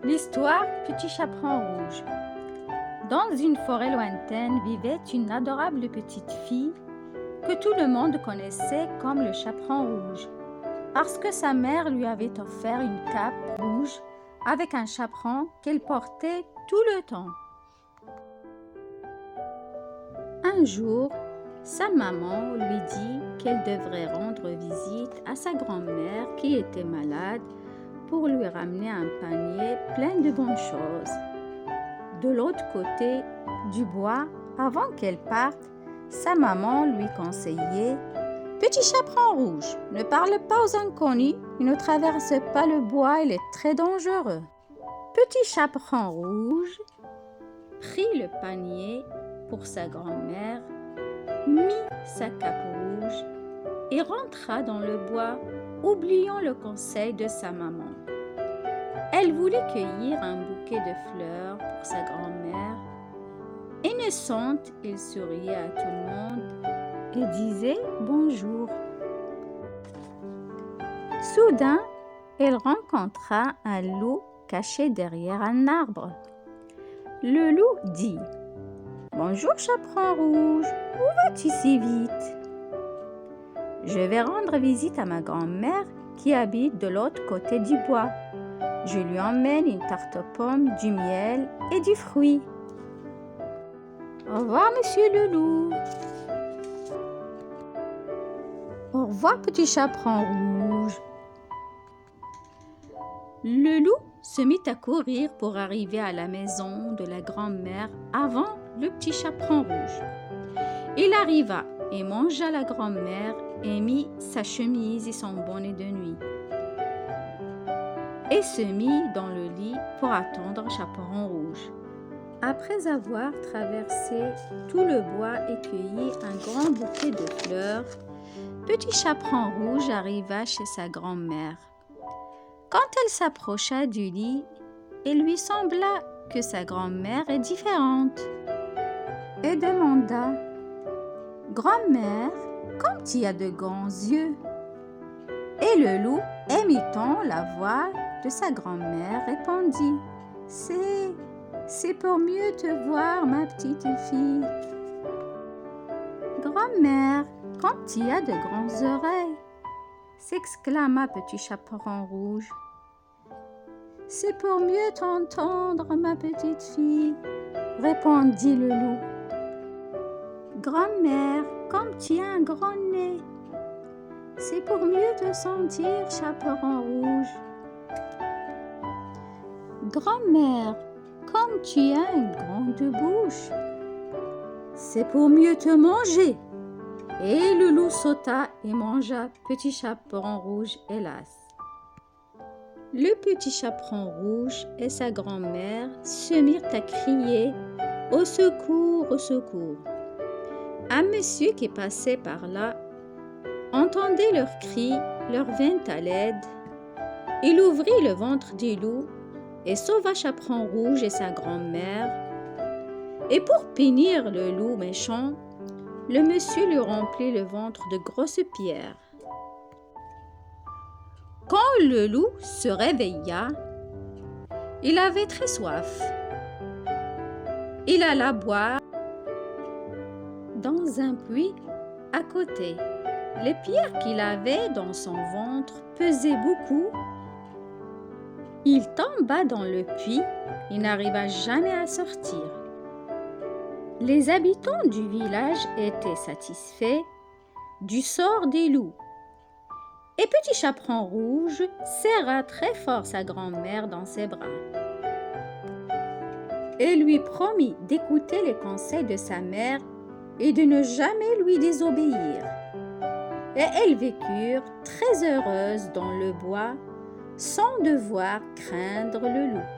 L'histoire Petit Chaperon Rouge. Dans une forêt lointaine vivait une adorable petite fille que tout le monde connaissait comme le Chaperon Rouge, parce que sa mère lui avait offert une cape rouge avec un chaperon qu'elle portait tout le temps. Un jour, sa maman lui dit qu'elle devrait rendre visite à sa grand-mère qui était malade pour lui ramener un panier plein de bonnes choses. De l'autre côté du bois, avant qu'elle parte, sa maman lui conseillait « Petit chaperon rouge, ne parle pas aux inconnus, ne traverse pas le bois, il est très dangereux. » Petit chaperon rouge prit le panier pour sa grand-mère, mit sa cape rouge et rentra dans le bois, oubliant le conseil de sa maman. Elle voulait cueillir un bouquet de fleurs pour sa grand-mère. Innocente, elle souriait à tout le monde et disait bonjour. Soudain, elle rencontra un loup caché derrière un arbre. Le loup dit « Bonjour chaperon rouge, où vas-tu si vite ?»« Je vais rendre visite à ma grand-mère qui habite de l'autre côté du bois. Je lui emmène une tarte aux pommes, du miel et du fruit. »« Au revoir, monsieur le loup. »« Au revoir, petit chaperon rouge. » Le loup se mit à courir pour arriver à la maison de la grand-mère avant le petit chaperon rouge. Il arriva et mangea la grand-mère et mit sa chemise et son bonnet de nuit. Et se mit dans le lit pour attendre Chaperon Rouge. Après avoir traversé tout le bois et cueilli un grand bouquet de fleurs, Petit Chaperon Rouge arriva chez sa grand-mère. Quand elle s'approcha du lit, il lui sembla que sa grand-mère est différente et demanda « Grand-mère, comme tu as de grands yeux ?» Et le loup, imitant la voix de sa grand-mère, répondit « C'est pour mieux te voir, ma petite fille. »« Grand-mère, comme tu as de grandes oreilles !» s'exclama Petit Chaperon Rouge. « C'est pour mieux t'entendre, ma petite fille, » répondit le loup. « Grand-mère, comme tu as un grand nez !» C'est pour mieux te sentir, chaperon rouge. Grand-mère, comme tu as une grande bouche, c'est pour mieux te manger. Et le loup sauta et mangea Petit Chaperon Rouge, hélas. Le Petit Chaperon Rouge et sa grand-mère se mirent à crier « Au secours, au secours !» Un monsieur qui passait par là entendait leurs cris, leur vint à l'aide. Il ouvrit le ventre du loup et sauva Chaperon Rouge et sa grand-mère. Et pour punir le loup méchant, le monsieur lui remplit le ventre de grosses pierres. Quand le loup se réveilla, il avait très soif. Il alla boire dans un puits à côté. Les pierres qu'il avait dans son ventre pesaient beaucoup. Il tomba dans le puits et n'arriva jamais à sortir. Les habitants du village étaient satisfaits du sort des loups. Et Petit Chaperon Rouge serra très fort sa grand-mère dans ses bras et lui promit d'écouter les conseils de sa mère et de ne jamais lui désobéir. Et elles vécurent très heureuses dans le bois sans devoir craindre le loup.